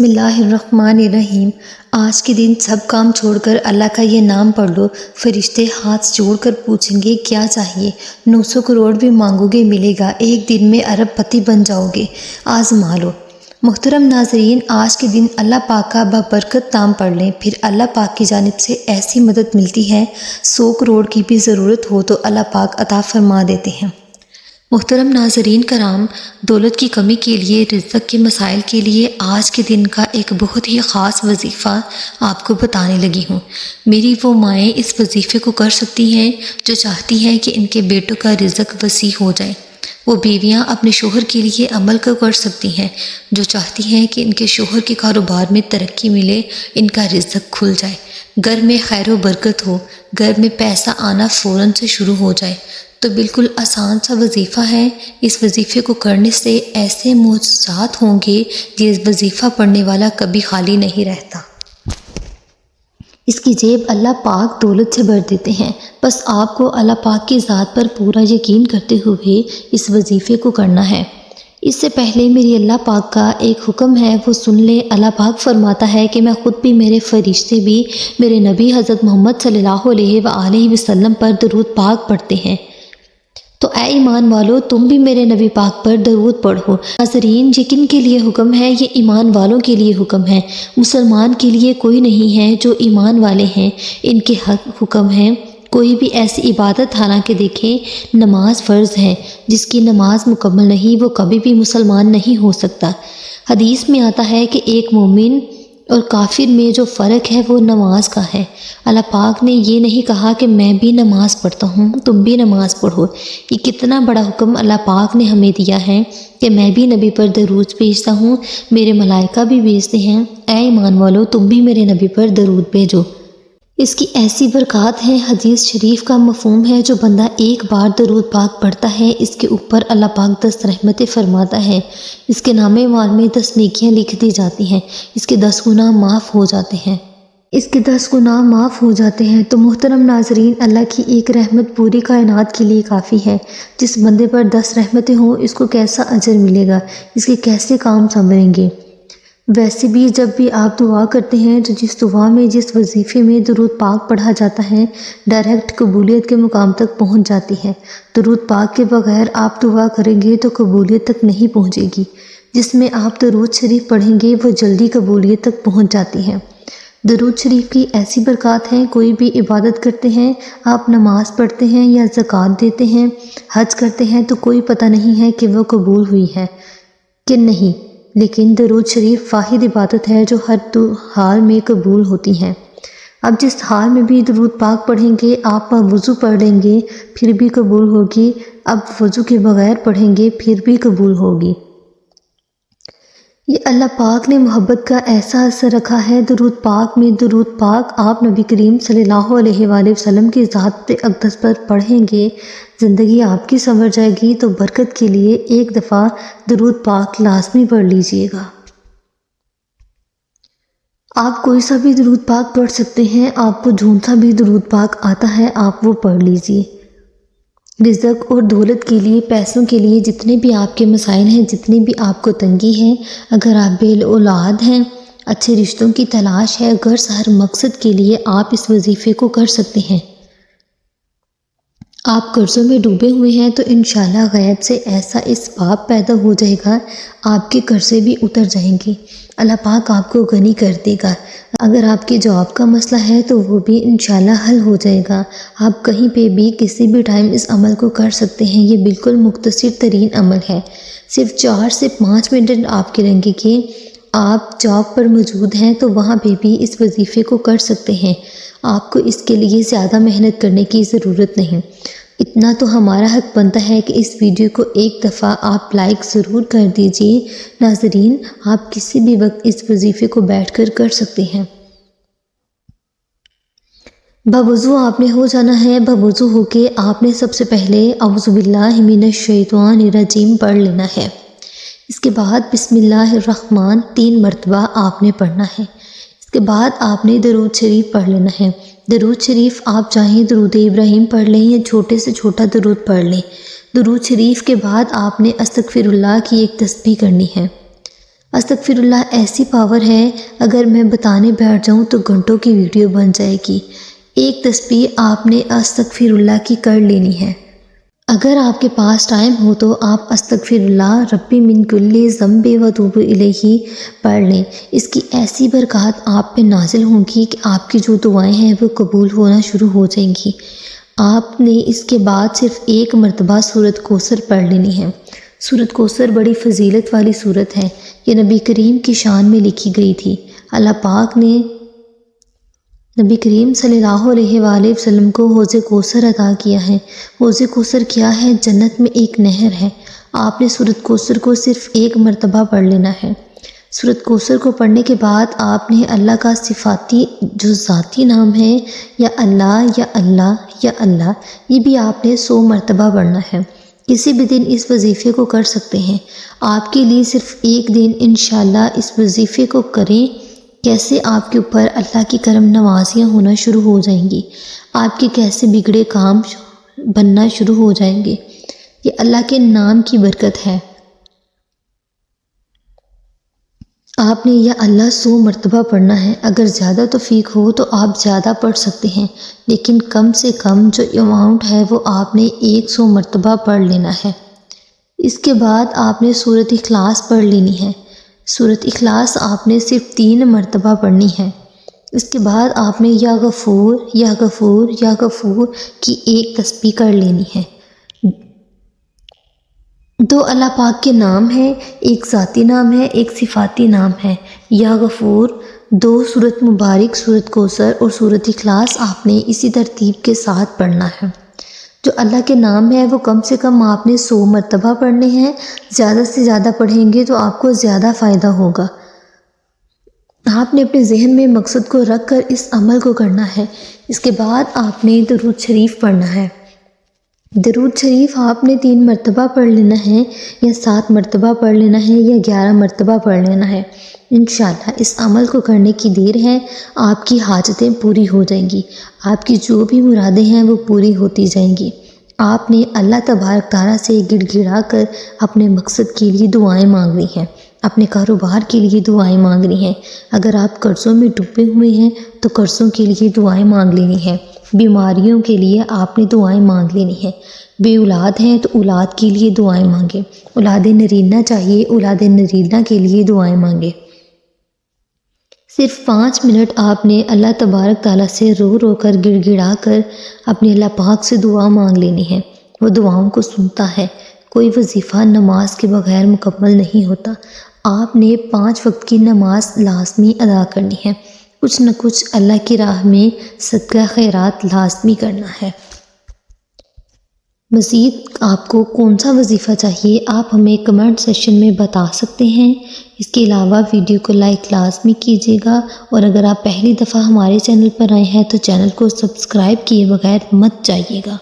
بسم اللہ الرحمن الرحیم۔ آج کے دن سب کام چھوڑ کر اللہ کا یہ نام پڑھ لو۔ فرشتے ہاتھ جوڑ کر پوچھیں گے کیا چاہیے، 900 کروڑ بھی مانگو گے ملے گا، ایک دن میں ارب پتی بن جاؤ گے، آزما لو۔ محترم ناظرین، آج کے دن اللہ پاک کا بابرکت نام پڑھ لیں، پھر اللہ پاک کی جانب سے ایسی مدد ملتی ہے، 100 کروڑ کی بھی ضرورت ہو تو اللہ پاک عطا فرما دیتے ہیں۔ محترم ناظرین کرام، دولت کی کمی کے لیے، رزق کے مسائل کے لیے آج کے دن کا ایک بہت ہی خاص وظیفہ آپ کو بتانے لگی ہوں۔ میری وہ مائیں اس وظیفے کو کر سکتی ہیں جو چاہتی ہیں کہ ان کے بیٹوں کا رزق وسیع ہو جائے۔ وہ بیویاں اپنے شوہر کے لیے عمل کر سکتی ہیں جو چاہتی ہیں کہ ان کے شوہر کے کاروبار میں ترقی ملے، ان کا رزق کھل جائے، گھر میں خیر و برکت ہو، گھر میں پیسہ آنا فوراً سے شروع ہو جائے۔ تو بالکل آسان سا وظیفہ ہے۔ اس وظیفے کو کرنے سے ایسے معجزات ہوں گے کہ اس وظیفہ پڑھنے والا کبھی خالی نہیں رہتا۔ اس کی جیب اللہ پاک دولت سے بھر دیتے ہیں۔ بس آپ کو اللہ پاک کی ذات پر پورا یقین کرتے ہوئے اس وظیفے کو کرنا ہے۔ اس سے پہلے میری اللہ پاک کا ایک حکم ہے، وہ سن لے۔ اللہ پاک فرماتا ہے کہ میں خود بھی، میرے فرشتے بھی میرے نبی حضرت محمد صلی اللہ علیہ وآلہ وسلم پر درود پاک پڑھتے ہیں۔ تو اے ایمان والو، تم بھی میرے نبی پاک پر درود پڑھو۔ ناظرین، یہ کن کے لیے حکم ہے؟ یہ ایمان والوں کے لیے حکم ہے۔ مسلمان کے لیے کوئی نہیں ہے، جو ایمان والے ہیں ان کے حکم ہے۔ کوئی بھی ایسی عبادت، حالانکہ دیکھیں نماز فرض ہے، جس کی نماز مکمل نہیں وہ کبھی بھی مسلمان نہیں ہو سکتا۔ حدیث میں آتا ہے کہ ایک مومن اور کافر میں جو فرق ہے وہ نماز کا ہے۔ اللہ پاک نے یہ نہیں کہا کہ میں بھی نماز پڑھتا ہوں تم بھی نماز پڑھو۔ یہ کتنا بڑا حکم اللہ پاک نے ہمیں دیا ہے کہ میں بھی نبی پر درود بھیجتا ہوں، میرے ملائکہ بھی بھیجتے ہیں۔ اے ایمان والو، تم بھی میرے نبی پر درود بھیجو۔ اس کی ایسی برکات ہیں، حدیث شریف کا مفہوم ہے، جو بندہ ایک بار درود پاک پڑھتا ہے اس کے اوپر اللہ پاک 10 رحمتیں فرماتا ہے، اس کے نام اعمال میں 10 نیکیاں لکھ دی جاتی ہیں، اس کے 10 گناہ معاف ہو جاتے ہیں۔ اس کے 10 گناہ معاف ہو جاتے ہیں۔ تو محترم ناظرین، اللہ کی ایک رحمت پوری کائنات کے لیے کافی ہے۔ جس بندے پر 10 رحمتیں ہوں، اس کو کیسا اجر ملے گا، اس کے کیسے کام سنوریں گے۔ ویسے بھی جب بھی آپ دعا کرتے ہیں تو جس دعا میں، جس وظیفے میں درود پاک پڑھا جاتا ہے، ڈائریکٹ قبولیت کے مقام تک پہنچ جاتی ہے۔ درود پاک کے بغیر آپ دعا کریں گے تو قبولیت تک نہیں پہنچے گی۔ جس میں آپ درود شریف پڑھیں گے وہ جلدی قبولیت تک پہنچ جاتی ہے۔ درود شریف کی ایسی برکات ہیں، کوئی بھی عبادت کرتے ہیں، آپ نماز پڑھتے ہیں یا زکوٰۃ دیتے ہیں، حج کرتے ہیں، تو کوئی پتہ نہیں ہے کہ وہ قبول ہوئی ہے کہ نہیں، لیکن درود شریف واحد عبادت ہے جو ہر حال میں قبول ہوتی ہے۔ اب جس حال میں بھی درود پاک پڑھیں گے، آپ وضو پڑھ لیں گے پھر بھی قبول ہوگی، اب وضو کے بغیر پڑھیں گے پھر بھی قبول ہوگی۔ یہ اللہ پاک نے محبت کا ایسا اثر رکھا ہے درود پاک میں۔ درود پاک آپ نبی کریم صلی اللہ علیہ وآلہ وسلم کی ذات اقدس پر پڑھیں گے، زندگی آپ کی سنور جائے گی۔ تو برکت کے لیے ایک دفعہ درود پاک لازمی پڑھ لیجئے گا۔ آپ کوئی سا بھی درود پاک پڑھ سکتے ہیں، آپ کو جون سا بھی درود پاک آتا ہے آپ وہ پڑھ لیجئے۔ رزق اور دولت کے لیے، پیسوں کے لیے جتنے بھی آپ کے مسائل ہیں، جتنی بھی آپ کو تنگی ہے، اگر آپ بے اولاد ہیں، اچھے رشتوں کی تلاش ہے، غرض ہر مقصد کے لیے آپ اس وظیفے کو کر سکتے ہیں۔ آپ قرضوں میں ڈوبے ہوئے ہیں تو انشاءاللہ غیب سے ایسا اسباب پیدا ہو جائے گا، آپ کے قرضے بھی اتر جائیں گے، اللہ پاک آپ کو غنی کر دے گا۔ اگر آپ کی جاب کا مسئلہ ہے تو وہ بھی انشاءاللہ حل ہو جائے گا۔ آپ کہیں پہ بھی کسی بھی ٹائم اس عمل کو کر سکتے ہیں۔ یہ بالکل مختصر ترین عمل ہے، صرف 4 سے 5 منٹ آپ کے لیں گے کہ آپ جاب پر موجود ہیں تو وہاں پہ بھی اس وظیفے کو کر سکتے ہیں۔ آپ کو اس کے لیے زیادہ محنت کرنے کی ضرورت نہیں۔ اتنا تو ہمارا حق بنتا ہے کہ اس ویڈیو کو ایک دفعہ آپ لائک ضرور کر دیجئے۔ ناظرین، آپ کسی بھی وقت اس وظیفے کو بیٹھ کر کر سکتے ہیں۔ بوضو آپ نے ہو جانا ہے۔ بوضو ہو کے آپ نے سب سے پہلے اعوذ باللہ من الشیطان الرجیم پڑھ لینا ہے۔ اس کے بعد بسم اللہ الرحمن 3 مرتبہ آپ نے پڑھنا ہے۔ اس کے بعد آپ نے درود شریف پڑھ لینا ہے۔ درود شریف آپ چاہیں درود ابراہیم پڑھ لیں یا چھوٹے سے چھوٹا درود پڑھ لیں۔ درود شریف کے بعد آپ نے استغفر اللہ کی ایک تسبیح کرنی ہے۔ استغفر اللہ ایسی پاور ہے، اگر میں بتانے بیٹھ جاؤں تو گھنٹوں کی ویڈیو بن جائے گی۔ ایک تسبیح آپ نے استغفر اللہ کی کر لینی ہے۔ اگر آپ کے پاس ٹائم ہو تو آپ استغفر اللہ ربی من کل ذنب و اتوب الیہ پڑھ لیں۔ اس کی ایسی برکات آپ پہ نازل ہوں گی کہ آپ کی جو دعائیں ہیں وہ قبول ہونا شروع ہو جائیں گی۔ آپ نے اس کے بعد صرف ایک مرتبہ سورۃ کوثر پڑھ لینی ہے۔ سورۃ کوثر بڑی فضیلت والی سورت ہے، یہ نبی کریم کی شان میں لکھی گئی تھی۔ اللہ پاک نے نبی کریم صلی اللہ علیہ وآلہ وسلم کو حوض کوثر عطا کیا ہے۔ حوض کوثر کیا ہے؟ جنت میں ایک نہر ہے۔ آپ نے سورۃ کوثر کو صرف ایک مرتبہ پڑھ لینا ہے۔ سورۃ کوثر کو پڑھنے کے بعد آپ نے اللہ کا صفاتی جو ذاتی نام ہے، یا اللہ یا اللہ یا اللہ، یہ بھی آپ نے 100 مرتبہ پڑھنا ہے۔ کسی بھی دن اس وظیفے کو کر سکتے ہیں۔ آپ کے لیے صرف ایک دن انشاءاللہ اس وظیفے کو کریں، کیسے آپ کے اوپر اللہ کی کرم نوازیاں ہونا شروع ہو جائیں گی، آپ کے کیسے بگڑے کام بننا شروع ہو جائیں گے۔ یہ اللہ کے نام کی برکت ہے۔ آپ نے یا اللہ 100 مرتبہ پڑھنا ہے۔ اگر زیادہ توفیق ہو تو آپ زیادہ پڑھ سکتے ہیں، لیکن کم سے کم جو اماؤنٹ ہے وہ آپ نے 100 مرتبہ پڑھ لینا ہے۔ اس کے بعد آپ نے سورۃ اخلاص پڑھ لینی ہے۔ سورۃ اخلاص آپ نے صرف 3 مرتبہ پڑھنی ہے۔ اس کے بعد آپ نے یا غفور یا غفور یا غفور کی ایک تسبیح کر لینی ہے۔ 2 اللہ پاک کے نام ہیں، ایک ذاتی نام ہے، ایک صفاتی نام ہے۔ یا غفور، 2 سورۃ مبارک سورۃ کوثر اور سورۃ اخلاص آپ نے اسی ترتیب کے ساتھ پڑھنا ہے۔ جو اللہ کے نام ہے وہ کم سے کم آپ نے 100 مرتبہ پڑھنے ہیں۔ زیادہ سے زیادہ پڑھیں گے تو آپ کو زیادہ فائدہ ہوگا۔ آپ نے اپنے ذہن میں مقصد کو رکھ کر اس عمل کو کرنا ہے۔ اس کے بعد آپ نے درود شریف پڑھنا ہے۔ درود شریف آپ نے 3 مرتبہ پڑھ لینا ہے، یا 7 مرتبہ پڑھ لینا ہے، یا 11 مرتبہ پڑھ لینا ہے۔ انشاءاللہ اس عمل کو کرنے کی دیر ہے، آپ کی حاجتیں پوری ہو جائیں گی، آپ کی جو بھی مرادیں ہیں وہ پوری ہوتی جائیں گی۔ آپ نے اللہ تبارک تعالیٰ سے گڑ گڑا کر اپنے مقصد کے لیے دعائیں مانگنی ہیں، اپنے کاروبار کے لیے دعائیں مانگنی ہیں۔ اگر آپ قرضوں میں ڈوبے ہوئے ہیں تو قرضوں کے لیے دعائیں مانگ لینی ہیں۔ بیماریوں کے لیے آپ نے دعائیں مانگ لینی ہیں۔ بے اولاد ہیں تو اولاد کے لیے دعائیں مانگیں۔ اولاد نرینہ چاہیے، اولاد نرینہ کے لیے دعائیں مانگیں۔ صرف 5 منٹ آپ نے اللہ تبارک تعالیٰ سے رو رو کر گڑ گڑا کر اپنے اللہ پاک سے دعا مانگ لینی ہے۔ وہ دعاؤں کو سنتا ہے۔ کوئی وظیفہ نماز کے بغیر مکمل نہیں ہوتا۔ آپ نے 5 وقت کی نماز لازمی ادا کرنی ہے۔ کچھ نہ کچھ اللہ کی راہ میں صدقہ خیرات لازمی کرنا ہے۔ مزید آپ کو کون سا وظیفہ چاہیے آپ ہمیں کمنٹ سیکشن میں بتا سکتے ہیں۔ اس کے علاوہ ویڈیو کو لائک لازمی کیجیے گا، اور اگر آپ پہلی دفعہ ہمارے چینل پر آئے ہیں تو چینل کو سبسکرائب کیے بغیر مت جائیے گا۔